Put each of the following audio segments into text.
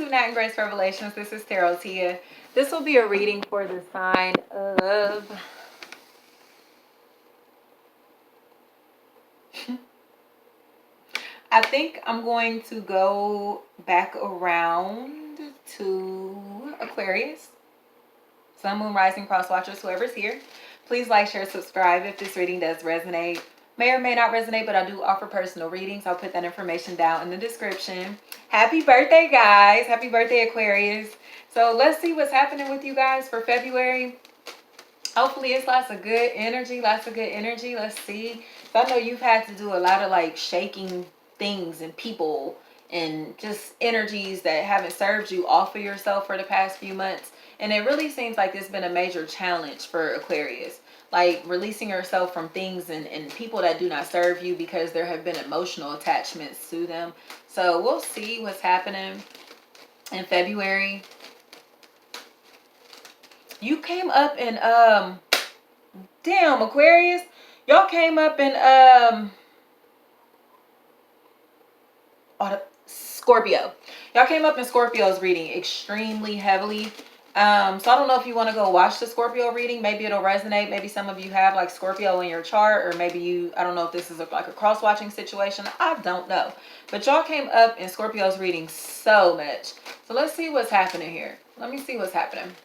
to Nat and Grace Revelations. This is Tarot Tia. This will be a reading for the sign of... I think I'm going to go back around to Aquarius. Sun, Moon, Rising, Cross Watchers, whoever's here. Please like, share, subscribe if this reading does resonate. May or may not resonate, but I do offer personal readings. I'll put that information down in the description. Happy birthday, guys. Happy birthday, Aquarius. So let's see what's happening with you guys for February. Hopefully it's lots of good energy. Lots of good energy. Let's see. So I know you've had to do a lot of like shaking things and people and just energies that haven't served you off of yourself for the past few months. And it really seems like it's been a major challenge for Aquarius. Like releasing yourself from things and people that do not serve you because there have been emotional attachments to them. So we'll see what's happening in February. You came up in damn, Aquarius, y'all came up in Scorpio. Y'all came up in Scorpio's reading extremely heavily. So I don't know if you want to go watch the Scorpio reading. Maybe it'll resonate. Maybe some of you have like Scorpio in your chart, or maybe you, I don't know if this is like a cross-watching situation. I don't know. But y'all came up in Scorpio's reading so much. So let's see what's happening here. Let me see what's happening.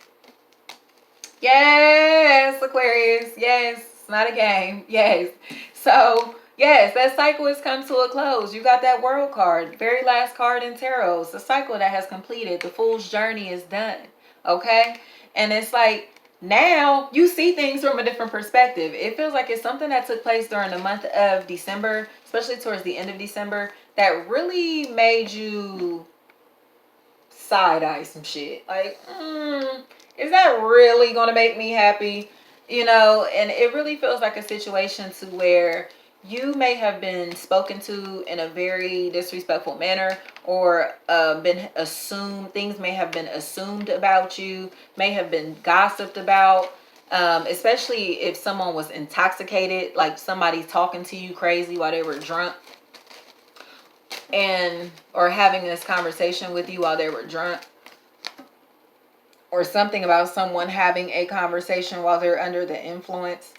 Yes, Aquarius. Yes, it's not a game. Yes. So yes, that cycle has come to a close. You got that World card, very last card in tarot. It's a cycle that has completed. The Fool's journey is done. Okay, and it's like now you see things from a different perspective. It feels like it's something that took place during the month of December, especially towards the end of December, that really made you side-eye some shit. Like, is that really gonna make me happy? You know, and it really feels like a situation to where you may have been spoken to in a very disrespectful manner, or been assumed, things may have been assumed about you, may have been gossiped about, especially if someone was intoxicated, like somebody talking to you crazy while they were drunk, and or having this conversation with you while they were drunk, or something about someone having a conversation while they're under the influence.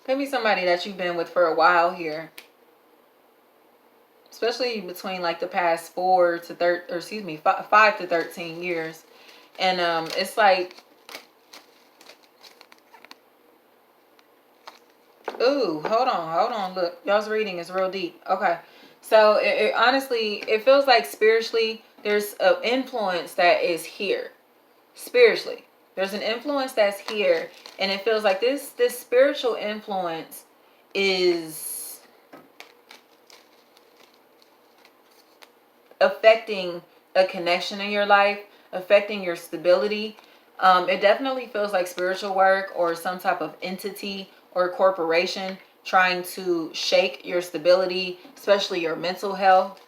Maybe somebody that you've been with for a while here, especially between like the past 5 to 13 years. And it's like, ooh, hold on, look, y'all's reading is real deep. Okay, so it honestly, it feels like spiritually there's an influence that is here. Spiritually there's an influence that's here, and it feels like this spiritual influence is affecting a connection in your life, affecting your stability. It definitely feels like spiritual work or some type of entity or corporation trying to shake your stability, especially your mental health.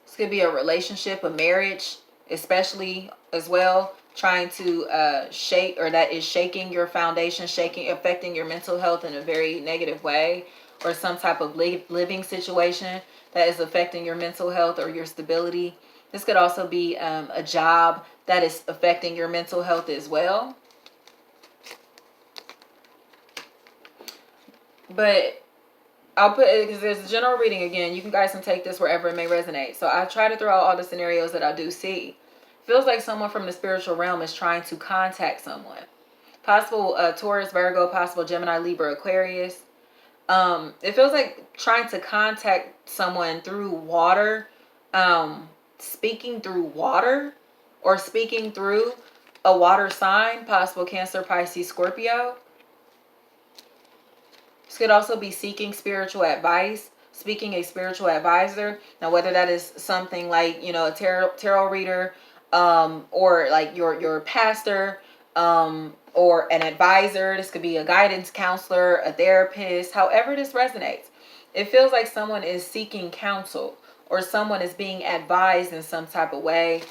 This could be a relationship, a marriage, especially as well, trying to shake, or that is shaking your foundation, affecting your mental health in a very negative way, or some type of living situation that is affecting your mental health or your stability. This could also be a job that is affecting your mental health as well. But I'll put it, because there's a general reading again. You guys can take this wherever it may resonate. So I try to throw out all the scenarios that I do see. Feels like someone from the spiritual realm is trying to contact someone. Possible Taurus, Virgo, possible Gemini, Libra, Aquarius. It feels like trying to contact someone through water, speaking through water, or speaking through a water sign, possible Cancer, Pisces, Scorpio. This could also be seeking spiritual advice, speaking a spiritual advisor. Now, whether that is something like, you know, a tarot reader, or like your pastor, or an advisor. This could be a guidance counselor, a therapist, however this resonates. It feels like someone is seeking counsel, or someone is being advised in some type of way,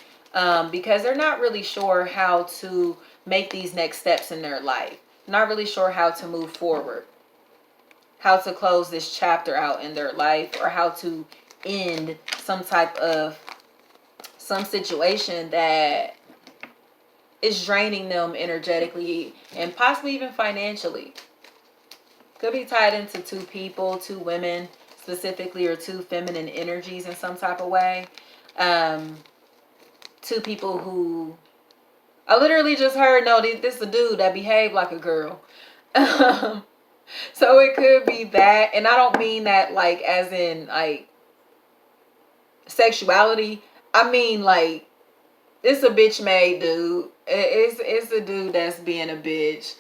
because they're not really sure how to make these next steps in their life. Not really sure how to move forward. how to close this chapter out in their life, or how to end some situation that is draining them energetically and possibly even financially. Could be tied into two people, two women specifically, or two feminine energies in some type of way. Two people who, I literally just heard, no, this is a dude that behaved like a girl. So it could be that. And I don't mean that like as in like sexuality. I mean like, it's a bitch made dude. It's a dude that's being a bitch.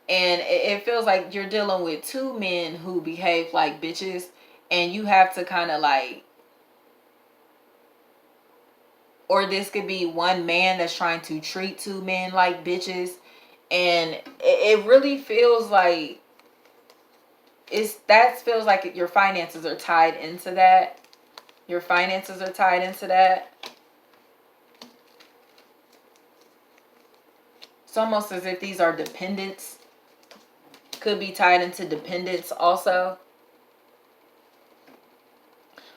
And it feels like you're dealing with two men who behave like bitches. And you have to kind of like, or this could be one man that's trying to treat two men like bitches. And it really feels like feels like your finances are tied into that. Your finances are tied into that. It's almost as if these are dependents. Could be tied into dependence also.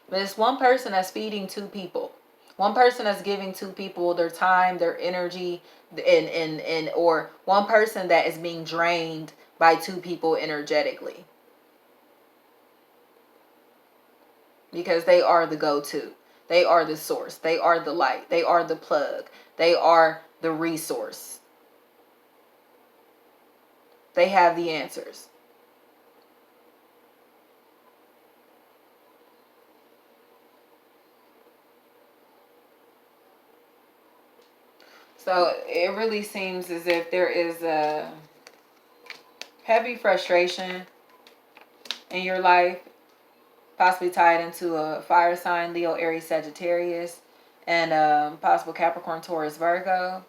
But it's one person that's feeding two people. One person that's giving two people their time, their energy, and or one person that is being drained by two people energetically. Because they are the go-to. They are the source. They are the light. They are the plug. They are the resource. They have the answers. So it really seems as if there is a heavy frustration in your life, possibly tied into a fire sign, Leo, Aries, Sagittarius, and possible Capricorn, Taurus, Virgo,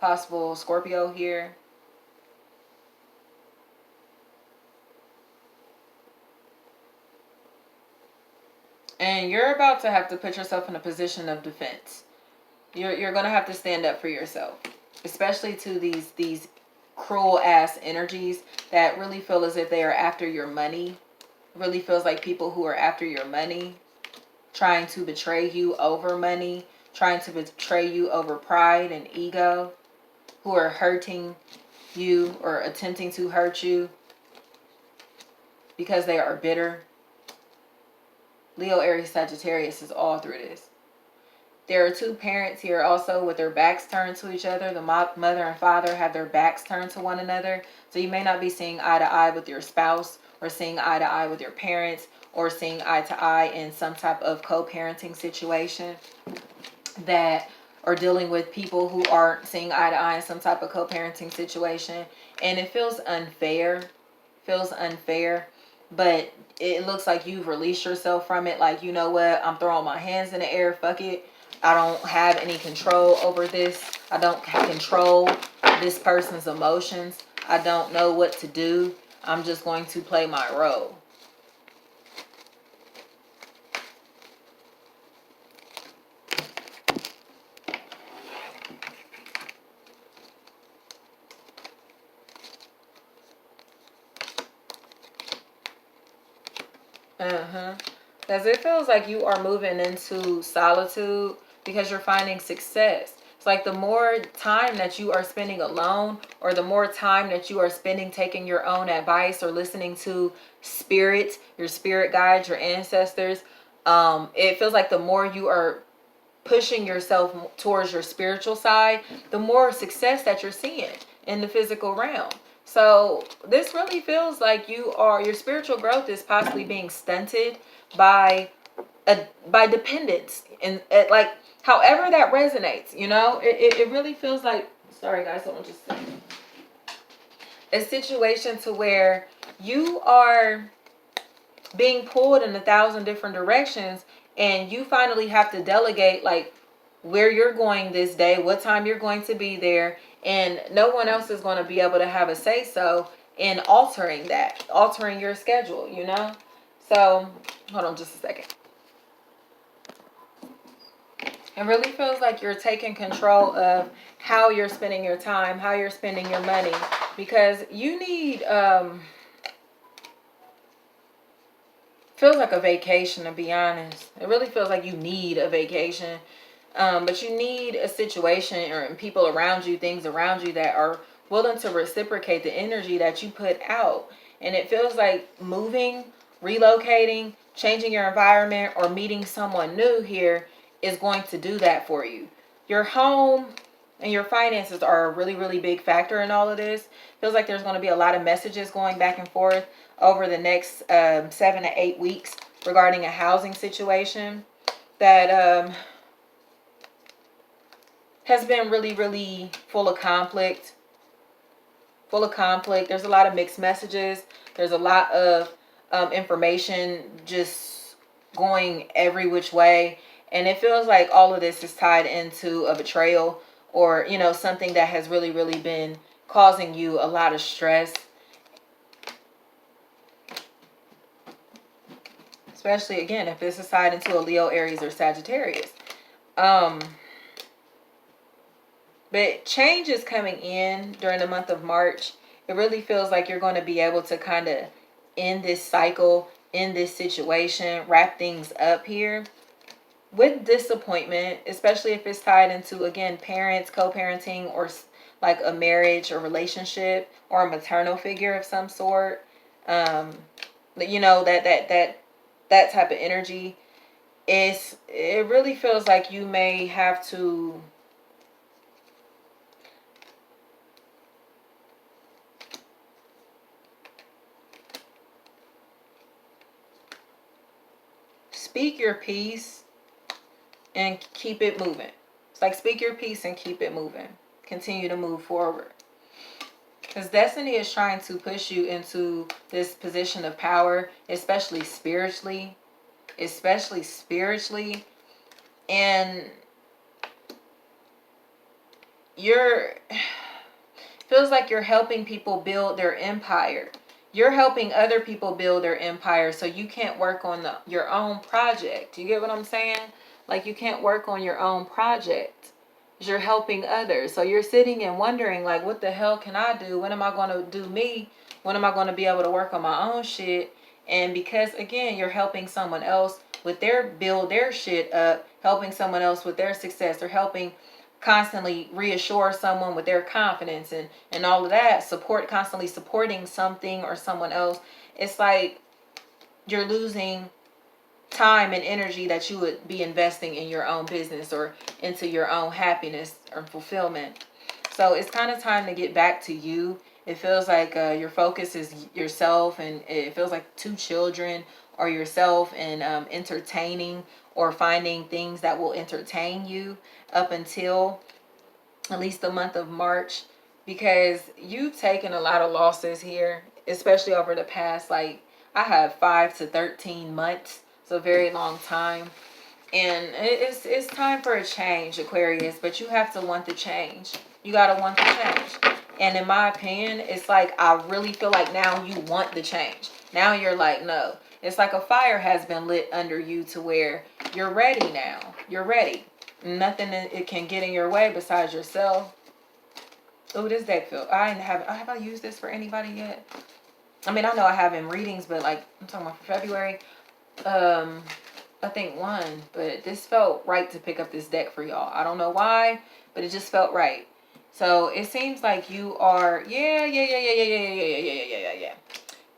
possible Scorpio here. And you're about to have to put yourself in a position of defense. You're going to have to stand up for yourself, especially to these cruel ass energies that really feel as if they are after your money. Really feels like people who are after your money, trying to betray you over money, trying to betray you over pride and ego, who are hurting you or attempting to hurt you because they are bitter. Leo, Aries, Sagittarius is all through this. There are two parents here also with their backs turned to each other. The mother and father have their backs turned to one another. So you may not be seeing eye to eye with your spouse, or seeing eye to eye with your parents, or seeing eye to eye in some type of co-parenting situation, that are dealing with people who aren't seeing eye to eye in some type of co-parenting situation. And it feels unfair. But it looks like you've released yourself from it. Like, you know what? I'm throwing my hands in the air. Fuck it. I don't have any control over this. I don't control this person's emotions. I don't know what to do. I'm just going to play my role. Because it feels like you are moving into solitude because you're finding success. It's like the more time that you are spending alone, or the more time that you are spending taking your own advice or listening to spirit, your spirit guides, your ancestors, it feels like the more you are pushing yourself towards your spiritual side, the more success that you're seeing in the physical realm. So this really feels like your spiritual growth is possibly being stunted by dependence, and like however that resonates, you know, it really feels like, sorry guys, someone just said, a situation to where you are being pulled in 1,000 different directions, and you finally have to delegate like where you're going this day, what time you're going to be there, and no one else is going to be able to have a say so in altering your schedule, you know. So hold on just a second. It really feels like you're taking control of how you're spending your time, how you're spending your money, because you need Feels like a vacation, to be honest. It really feels like you need a vacation. But you need a situation or people around you, things around you that are willing to reciprocate the energy that you put out. And it feels like moving, relocating, changing your environment, or meeting someone new here is going to do that for you. Your home and your finances are a really, really big factor in all of this. Feels like there's going to be a lot of messages going back and forth over the next 7 to 8 weeks regarding a housing situation that has been really, really full of conflict. Full of conflict. There's a lot of mixed messages. There's a lot of information just going every which way. And it feels like all of this is tied into a betrayal, or, you know, something that has really, really been causing you a lot of stress. Especially, again, if this is tied into a Leo, Aries, or Sagittarius. But change is coming in during the month of March. It really feels like you're going to be able to kind of end this cycle, end this situation, wrap things up here. With disappointment, especially if it's tied into, again, parents, co-parenting, or like a marriage or relationship, or a maternal figure of some sort. You know, that type of energy. It really feels like you may have to speak your piece and keep it moving. It's like, speak your piece and keep it moving. Continue to move forward. Because destiny is trying to push you into this position of power, especially spiritually. Especially spiritually. And feels like you're helping people build their empire. You're helping other people build their empire, so you can't work on your own project. You get what I'm saying? Like, you can't work on your own project. You're helping others. So you're sitting and wondering, like, what the hell can I do? When am I going to do me? When am I going to be able to work on my own shit? And because, again, you're helping someone else with build their shit up, helping someone else with their success, or helping constantly reassure someone with their confidence and all of that, constantly supporting something or someone else. It's like you're losing time and energy that you would be investing in your own business or into your own happiness or fulfillment. So it's kind of time to get back to you. It feels like your focus is yourself, and it feels like 2 children or yourself, and entertaining or finding things that will entertain you up until at least the month of March, because you've taken a lot of losses here, especially over the past, like, I have 5 to 13 months. It's a very long time. And it's time for a change, Aquarius, but you have to want the change. You got to want the change. And in my opinion, it's like, I really feel like now you want the change. Now you're like, no. It's like a fire has been lit under you to where you're ready now. You're ready. Nothing it can get in your way besides yourself. Oh, this deck feel. Have I used this for anybody yet? I mean, I know I have in readings, but like, I'm talking about for February. I think one, but this felt right to pick up this deck for y'all. I don't know why, but it just felt right. So it seems like you are, yeah.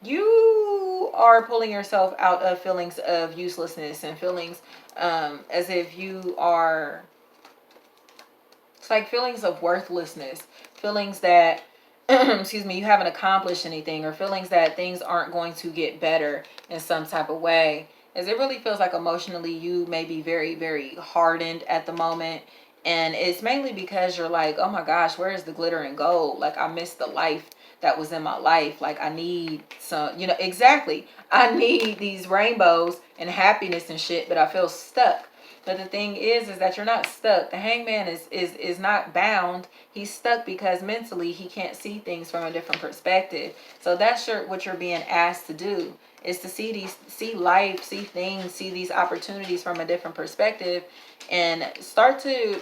You are pulling yourself out of feelings of uselessness and feelings as if you are, it's like feelings of worthlessness, feelings that, excuse me, you haven't accomplished anything, or feelings that things aren't going to get better in some type of way. As it really feels like emotionally you may be very, very hardened at the moment. And it's mainly because you're like, oh my gosh, where is the glitter and gold? Like, I miss the life that was in my life. Like, I need some, exactly. I need these rainbows and happiness and shit, but I feel stuck. But the thing is that you're not stuck. The hangman is not bound. He's stuck because mentally he can't see things from a different perspective. So that's what you're being asked to do, is to see life, see things, see these opportunities from a different perspective, and start to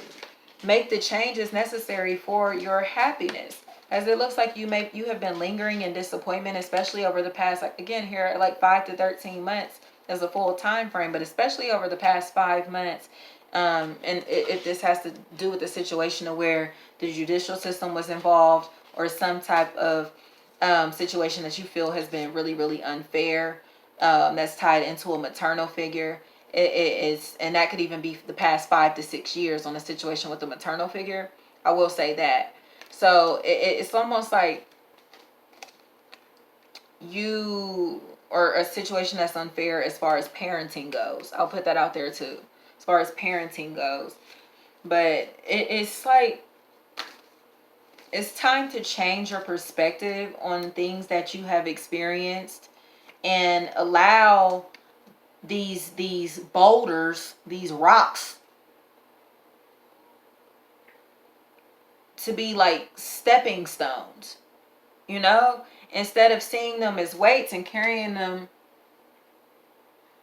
make the changes necessary for your happiness. As it looks like you have been lingering in disappointment, especially over the past, like, again, here, like 5 to 13 months. as a full time frame, but especially over the past 5 months. And if this has to do with the situation of where the judicial system was involved, or some type of situation that you feel has been really, really unfair, that's tied into a maternal figure. It is, and that could even be the past 5 to 6 years on a situation with a maternal figure. I will say that. So it's almost like you, or a situation that's unfair as far as parenting goes. I'll put that out there too, as far as parenting goes. But it's like, it's time to change your perspective on things that you have experienced, and allow these boulders, these rocks, to be like stepping stones, you know, instead of seeing them as weights and carrying them.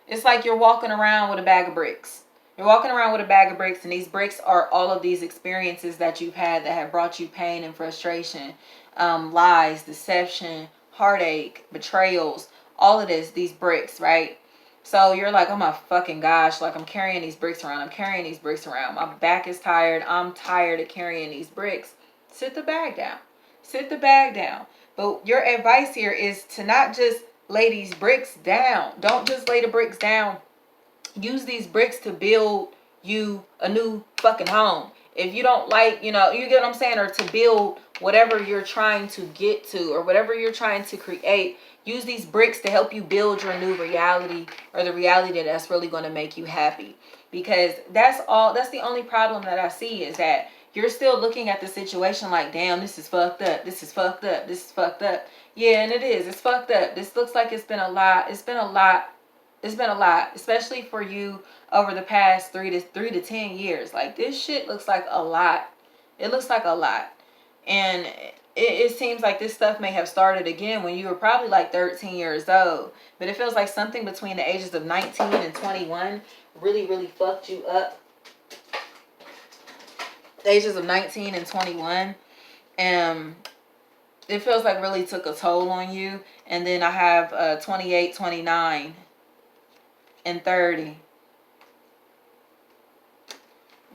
It's like you're walking around with a bag of bricks. You're walking around with a bag of bricks, and these bricks are all of these experiences that you've had that have brought you pain and frustration, lies, deception, heartache, betrayals, all of this, these bricks, right? So you're like, oh my fucking gosh, like I'm carrying these bricks around. I'm carrying these bricks around. My back is tired. I'm tired of carrying these bricks. Sit the bag down. Sit the bag down. But your advice here is to not just lay these bricks down. Don't just lay the bricks down. Use these bricks to build you a new fucking home. If you don't like, you know, you get what I'm saying, or to build whatever you're trying to get to, or whatever you're trying to create. Use these bricks to help you build your new reality, or the reality that's really going to make you happy. Because that's the only problem that I see, is that you're still looking at the situation like, damn, this is fucked up. This is fucked up. This is fucked up. Yeah, and it is. It's fucked up. This looks like it's been a lot. It's been a lot. It's been a lot, especially for you over the past 3 to 10 years. Like, this shit looks like a lot. It looks like a lot. And it seems like this stuff may have started again when you were probably like 13 years old. But it feels like something between the ages of 19 and 21 really, really fucked you up. The ages of 19 and 21. It feels like really took a toll on you. And then I have 28, 29, and 30.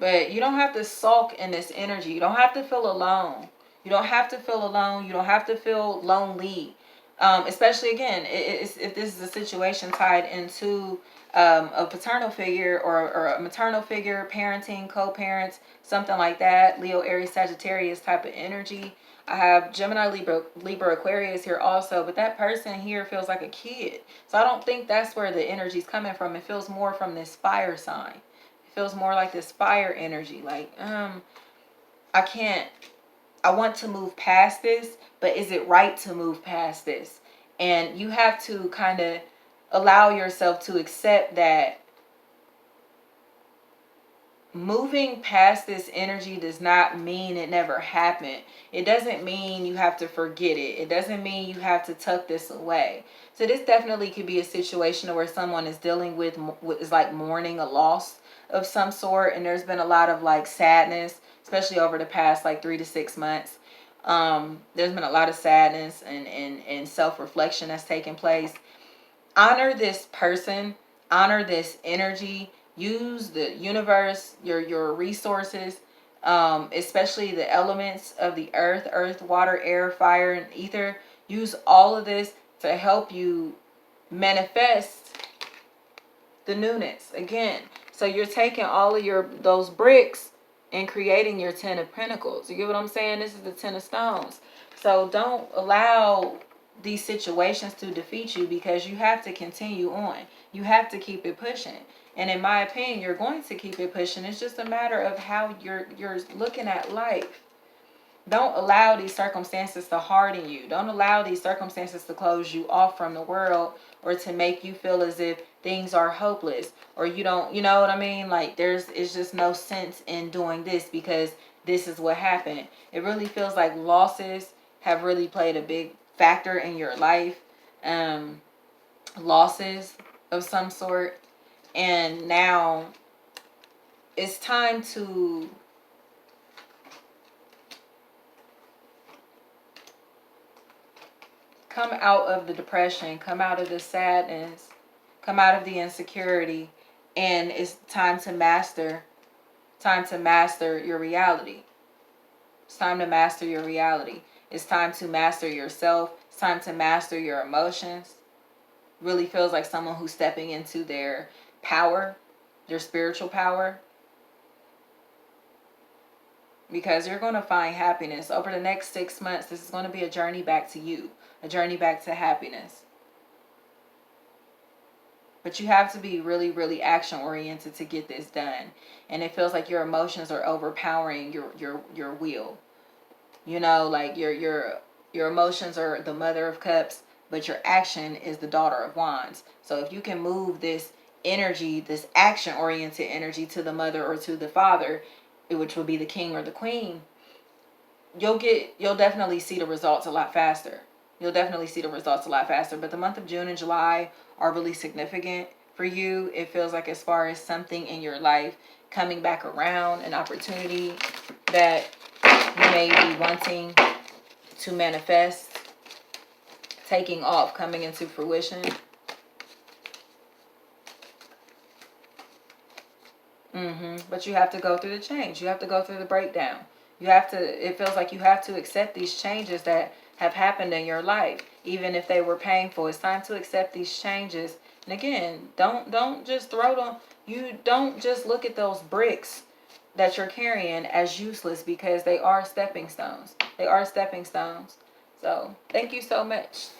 But you don't have to sulk in this energy. You don't have to feel alone. You don't have to feel alone. You don't have to feel lonely. Especially, again, if this is a situation tied into a paternal figure, or a maternal figure, parenting, co-parents, something like that. Leo, Aries, Sagittarius type of energy. I have Gemini, Libra, Aquarius here also. But that person here feels like a kid. So I don't think that's where the energy is coming from. It feels more from this fire sign. It feels more like this fire energy. Like, I want to move past this, but is it right to move past this? And you have to kind of allow yourself to accept that moving past this energy does not mean it never happened. It doesn't mean you have to forget it. It doesn't mean you have to tuck this away. So this definitely could be a situation where someone is dealing with is like mourning a loss of some sort, and there's been a lot of like sadness, especially over the past like 3 to 6 months. There's been a lot of sadness and self-reflection that's taken place. Honor this person, honor this energy. Use the universe, your resources, especially the elements of the earth, water, air, fire, and ether. Use all of this to help you manifest the newness again. So you're taking all of those bricks and creating your 10 of Pentacles. You get what I'm saying? This is the 10 of Stones. So don't allow these situations to defeat you, because you have to continue on. You have to keep it pushing. And in my opinion, you're going to keep it pushing. It's just a matter of how you're looking at life. Don't allow these circumstances to harden you. Don't allow these circumstances to close you off from the world, or to make you feel as if things are hopeless, or you don't, you know what I mean? Like, it's just no sense in doing this because this is what happened. It really feels like losses have really played a big factor in your life. Losses of some sort. And now it's time to come out of the depression, come out of the sadness, Come out of the insecurity, and it's time to master your reality. It's time to master your reality. It's time to master yourself. It's time to master your emotions. Really feels like someone who's stepping into their power, their spiritual power. Because you're going to find happiness. Over the next 6 months, this is going to be a journey back to you. A journey back to happiness. But you have to be really, really action oriented to get this done. And it feels like your emotions are overpowering your will. You know, like your emotions are the Mother of Cups, but your action is the Daughter of Wands. So if you can move this energy, this action oriented energy, to the Mother or to the Father, which will be the King or the Queen, you'll definitely see the results a lot faster. You'll definitely see the results a lot faster. But the month of June and July are really significant for you. It feels like, as far as something in your life coming back around, an opportunity that you may be wanting to manifest, taking off, coming into fruition. But you have to go through the change. You have to go through the breakdown. It feels like you have to accept these changes that have happened in your life, even if they were painful. It's time to accept these changes. And again, don't just throw them. You don't just look at those bricks that you're carrying as useless, because they are stepping stones. They are stepping stones. So thank you so much